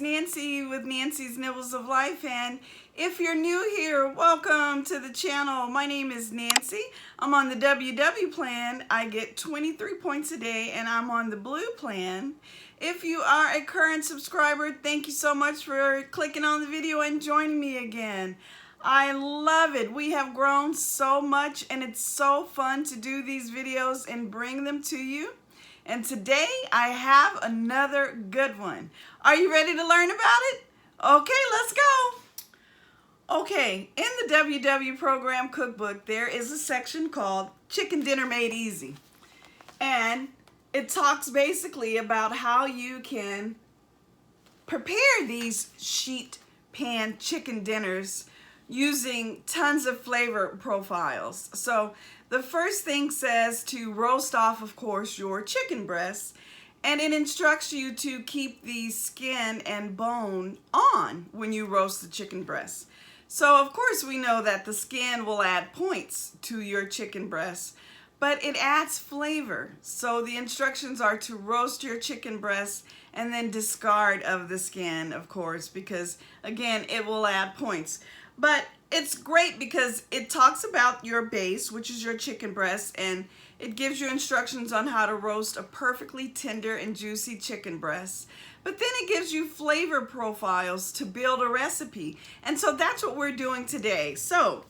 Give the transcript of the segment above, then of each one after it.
Nancy with Nancy's Nibbles of Life, and if you're new here, welcome to the channel. My name is Nancy. I'm on the WW plan. I get 23 points a day, and I'm on the blue plan. If you are a current subscriber, thank you so much for clicking on the video and joining me again. I love it. We have grown so much, and it's so fun to do these videos and bring them to you. And today I have another good one. Are you ready to learn about it? Okay, let's go. Okay, in the WW program cookbook, there is a section called Chicken Dinner Made Easy. And it talks basically about how you can prepare these sheet pan chicken dinners using tons of flavor profiles. So the first thing says to roast off, of course, your chicken breasts, and it instructs you to keep the skin and bone on when you roast the chicken breasts. So of course we know that the skin will add points to your chicken breasts, but it adds flavor. So the instructions are to roast your chicken breasts and then discard of the skin, of course, because again, it will add points. But it's great because it talks about your base, which is your chicken breast, and it gives you instructions on how to roast a perfectly tender and juicy chicken breast. But then it gives you flavor profiles to build a recipe. And so that's what we're doing today. So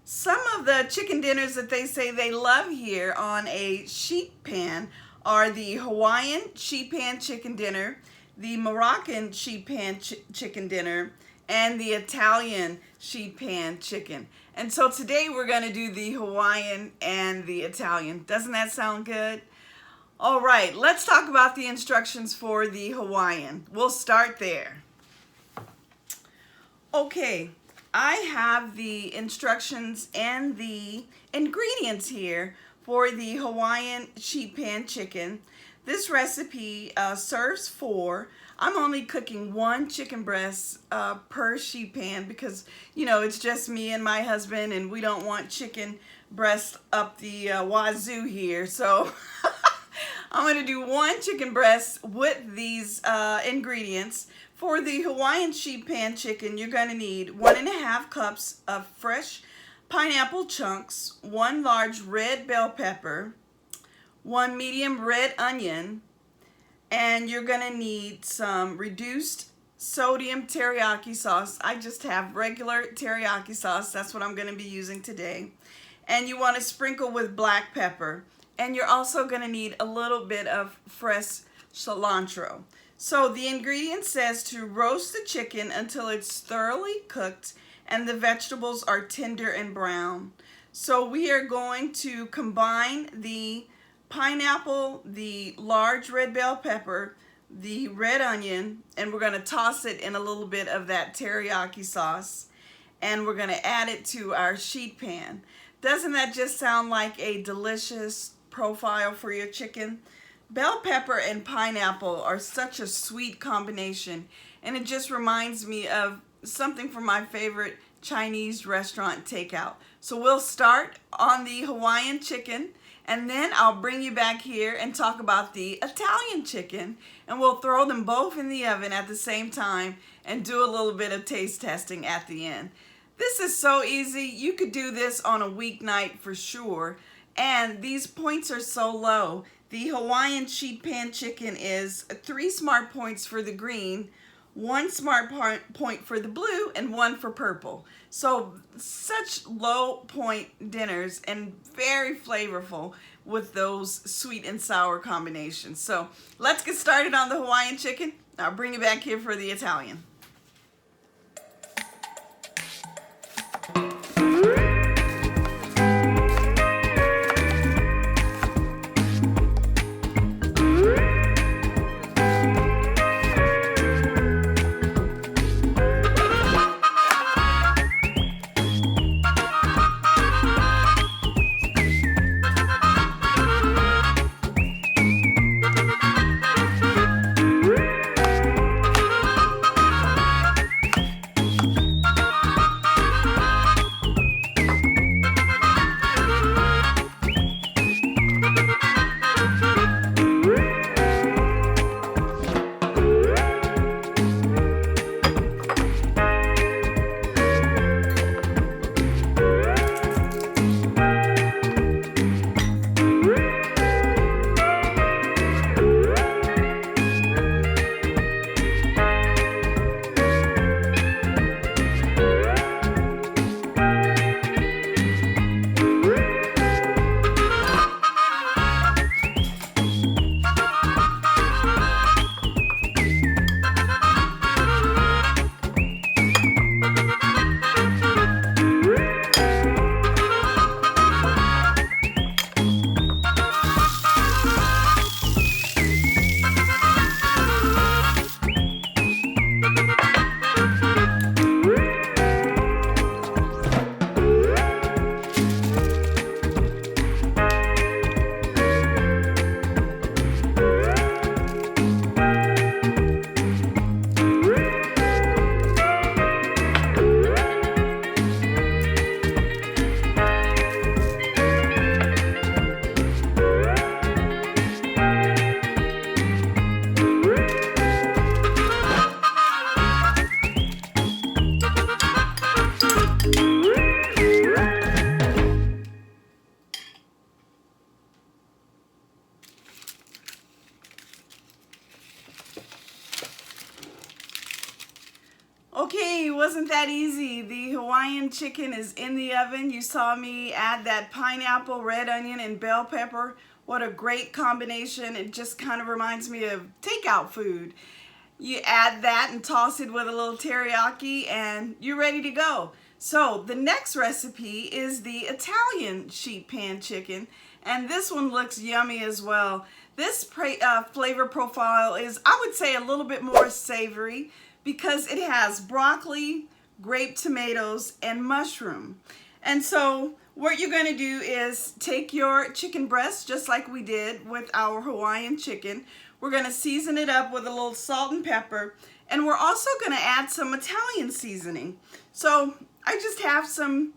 some of the chicken dinners that they say they love here on a sheet pan are the Hawaiian sheet pan chicken dinner, the Moroccan sheet pan chicken dinner, and the Italian sheet pan chicken. And so today we're going to do the Hawaiian and the Italian. Doesn't that sound good? All right, let's talk about the instructions for the Hawaiian. We'll start there. Okay, I have the instructions and the ingredients here for the Hawaiian sheet pan chicken. This recipe serves for, I'm only cooking one chicken breast per sheet pan because, you know, it's just me and my husband and we don't want chicken breast up the wazoo here. So I'm going to do one chicken breast with these ingredients. For the Hawaiian sheet pan chicken, you're going to need 1.5 cups of fresh pineapple chunks, 1 large red bell pepper, 1 medium red onion, and you're going to need some reduced sodium teriyaki sauce. I just have regular teriyaki sauce. That's what I'm going to be using today. And you want to sprinkle with black pepper. And you're also going to need a little bit of fresh cilantro. So the ingredient says to roast the chicken until it's thoroughly cooked and the vegetables are tender and brown. So we are going to combine the pineapple, the large red bell pepper, the red onion, and we're going to toss it in a little bit of that teriyaki sauce, and we're going to add it to our sheet pan. Doesn't that just sound like a delicious profile for your chicken? Bell pepper and pineapple are such a sweet combination, and it just reminds me of something from my favorite Chinese restaurant takeout. So we'll start on the Hawaiian chicken, and then I'll bring you back here and talk about the Italian chicken, and we'll throw them both in the oven at the same time and do a little bit of taste testing at the end. This is so easy. You could do this on a weeknight for sure, and these points are so low. The Hawaiian sheet pan chicken is 3 smart points for the green, 1 smart point for the blue, and 1 for purple. So such low point dinners and very flavorful with those sweet and sour combinations. So let's get started on the Hawaiian chicken. I'll bring you back here for the Italian. Okay, wasn't that easy? The Hawaiian chicken is in the oven. You saw me add that pineapple, red onion, and bell pepper. What a great combination. It just kind of reminds me of takeout food. You add that and toss it with a little teriyaki and you're ready to go. So the next recipe is the Italian sheet pan chicken, and this one looks yummy as well. This flavor profile is, I would say, a little bit more savory because it has broccoli, grape tomatoes, and mushroom. And so what you're going to do is take your chicken breast, just like we did with our Hawaiian chicken. We're going to season it up with a little salt and pepper, and we're also going to add some Italian seasoning. So I just have some,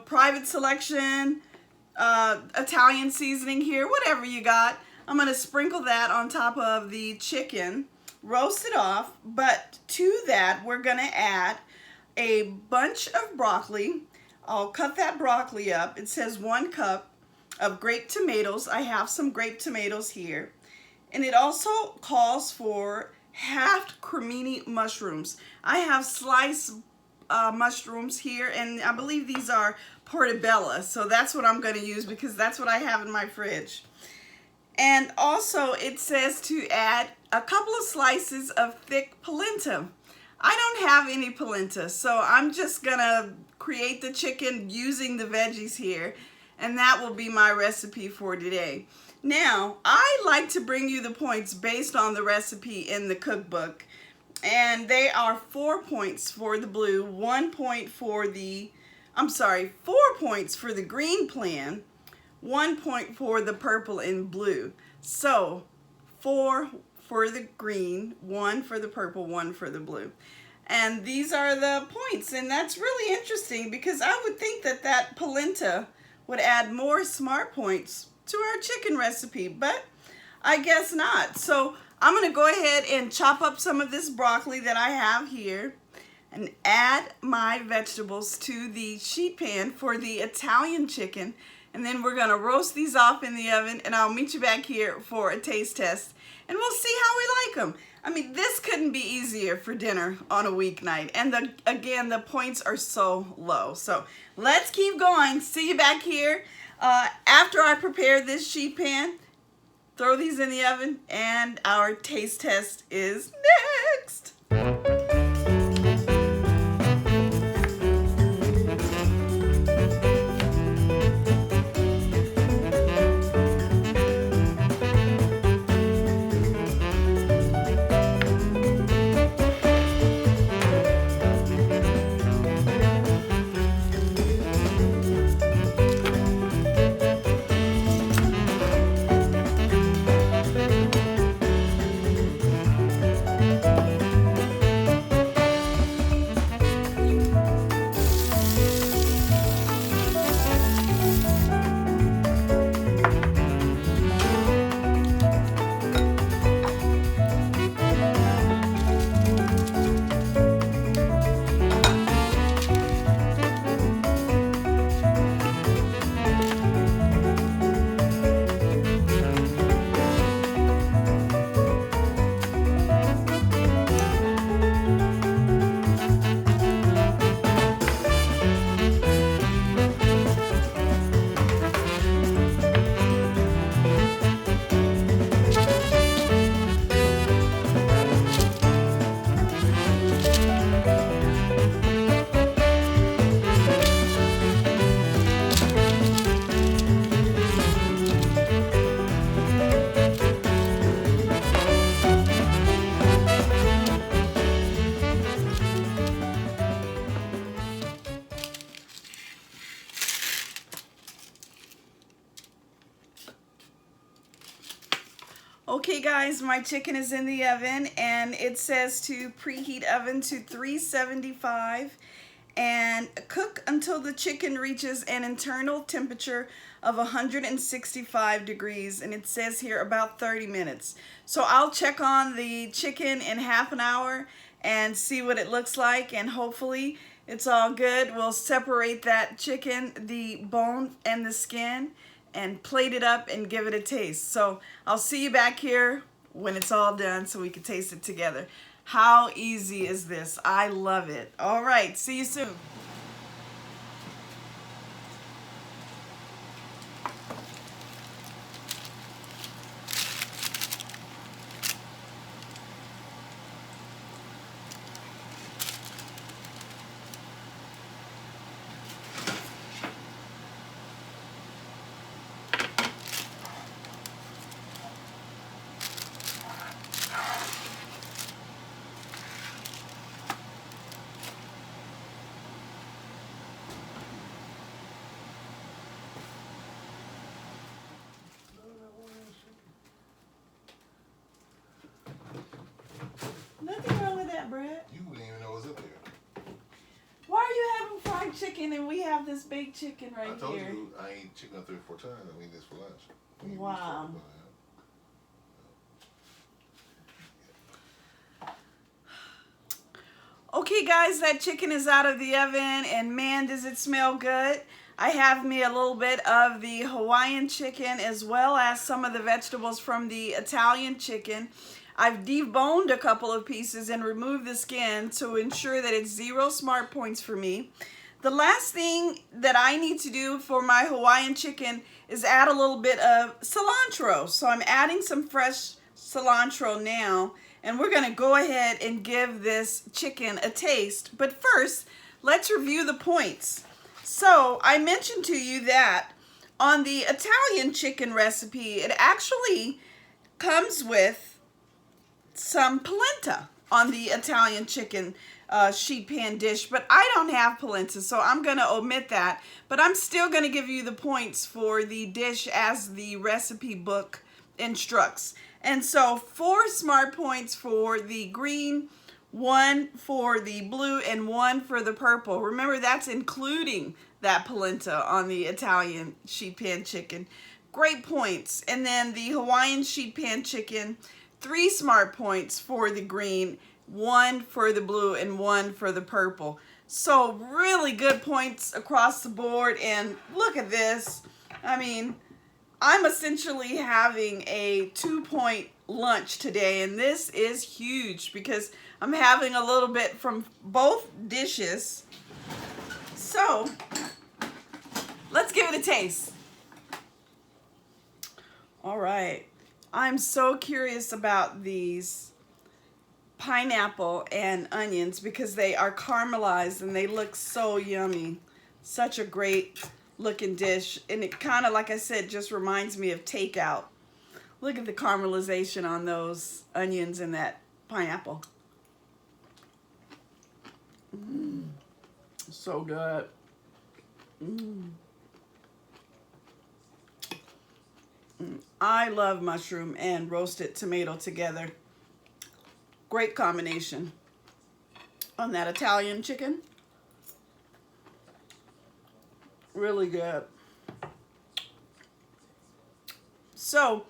private selection, Italian seasoning here, whatever you got. I'm going to sprinkle that on top of the chicken, roast it off, but to that we're going to add a bunch of broccoli. I'll cut that broccoli up. It says 1 cup of grape tomatoes. I have some grape tomatoes here. And it also calls for halved cremini mushrooms. I have sliced mushrooms here, and I believe these are portobello. So that's what I'm going to use because that's what I have in my fridge. And also it says to add a couple of slices of thick polenta. I don't have any polenta, so I'm just going to create the chicken using the veggies here, and that will be my recipe for today. Now, I like to bring you the points based on the recipe in the cookbook, and they are 4 points for the blue, 1 point for the, 4 points for the green plan, 1 point for the purple and blue. So 4 for the green, 1 for the purple, 1 for the blue. And these are the points, and that's really interesting because I would think that that polenta would add more smart points to our chicken recipe, but I guess not. So I'm going to go ahead and chop up some of this broccoli that I have here and add my vegetables to the sheet pan for the Italian chicken. And then we're going to roast these off in the oven, and I'll meet you back here for a taste test, and we'll see how we like them. I mean, this couldn't be easier for dinner on a weeknight. And again, the points are so low. So let's keep going. See you back here after I prepare this sheet pan. Throw these in the oven, and our taste test is next. Okay guys, my chicken is in the oven, and it says to preheat oven to 375 and cook until the chicken reaches an internal temperature of 165 degrees, and it says here about 30 minutes. So I'll check on the chicken in half an hour and see what it looks like, and hopefully it's all good. We'll separate that chicken, the bone and the skin, and plate it up and give it a taste. So I'll see you back here when it's all done so we can taste it together. How easy is this? I love it. All right, see you soon. Nothing wrong with that, Brett. You wouldn't even know what's up there. Why are you having fried chicken and we have this baked chicken right here? I told you I ate chicken 3 or 4 times. I mean this for lunch. Wow. Okay guys, that chicken is out of the oven and man does it smell good. I have me a little bit of the Hawaiian chicken as well as some of the vegetables from the Italian chicken. I've deboned a couple of pieces and removed the skin to ensure that it's 0 smart points for me. The last thing that I need to do for my Hawaiian chicken is add a little bit of cilantro. So I'm adding some fresh cilantro now, and we're gonna go ahead and give this chicken a taste. But first, let's review the points. So I mentioned to you that on the Italian chicken recipe, it actually comes with some polenta on the Italian chicken sheet pan dish, but I don't have polenta, so I'm going to omit that. But I'm still going to give you the points for the dish as the recipe book instructs. And so 4 smart points for the green, 1 for the blue, and 1 for the purple. Remember, that's including that polenta on the Italian sheet pan chicken. Great points. And then the Hawaiian sheet pan chicken, 3 smart points for the green, 1 for the blue, and 1 for the purple. So really good points across the board. And look at this. I mean, I'm essentially having a 2-point lunch today, and this is huge because I'm having a little bit from both dishes. So let's give it a taste. All right. I'm so curious about these pineapple and onions because they are caramelized and they look so yummy. Such a great looking dish, and it kind of, like I said, just reminds me of takeout. Look at the caramelization on those onions and that pineapple. So good. I love mushroom and roasted tomato together. Great combination on that Italian chicken. Really good. So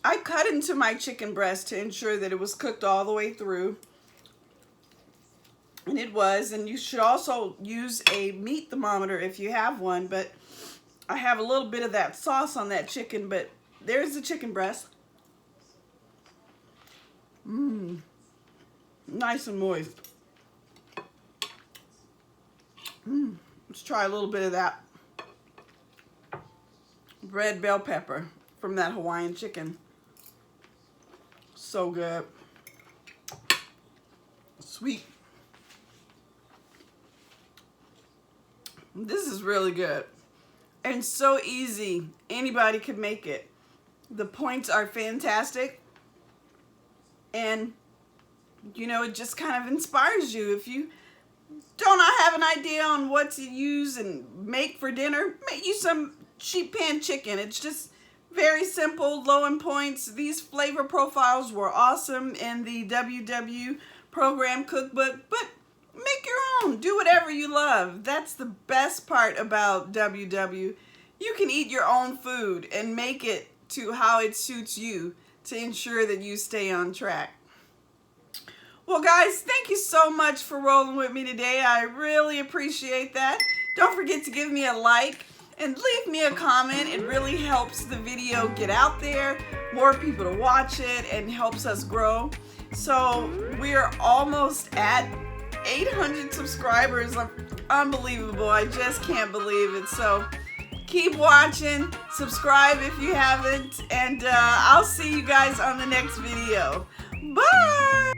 I cut into my chicken breast to ensure that it was cooked all the way through. And it was, and you should also use a meat thermometer if you have one, but I have a little bit of that sauce on that chicken, but there's the chicken breast. Nice and moist. Let's try a little bit of that red bell pepper from that Hawaiian chicken. So good. Sweet. This is really good. And so easy. Anybody could make it. The points are fantastic. And, you know, it just kind of inspires you. If you don't have an idea on what to use and make for dinner, make you some sheet pan chicken. It's just very simple, low in points. These flavor profiles were awesome in the WW program cookbook, but make your own. Do whatever you love. That's the best part about WW. You can eat your own food and make it to how it suits you to ensure that you stay on track. Well, guys, thank you so much for rolling with me today. I really appreciate that. Don't forget to give me a like and leave me a comment. It really helps the video get out there, more people to watch it, and helps us grow. So We are almost at 800 subscribers. Unbelievable. I just can't believe it. So keep watching. Subscribe if you haven't. And I'll see you guys on the next video. Bye.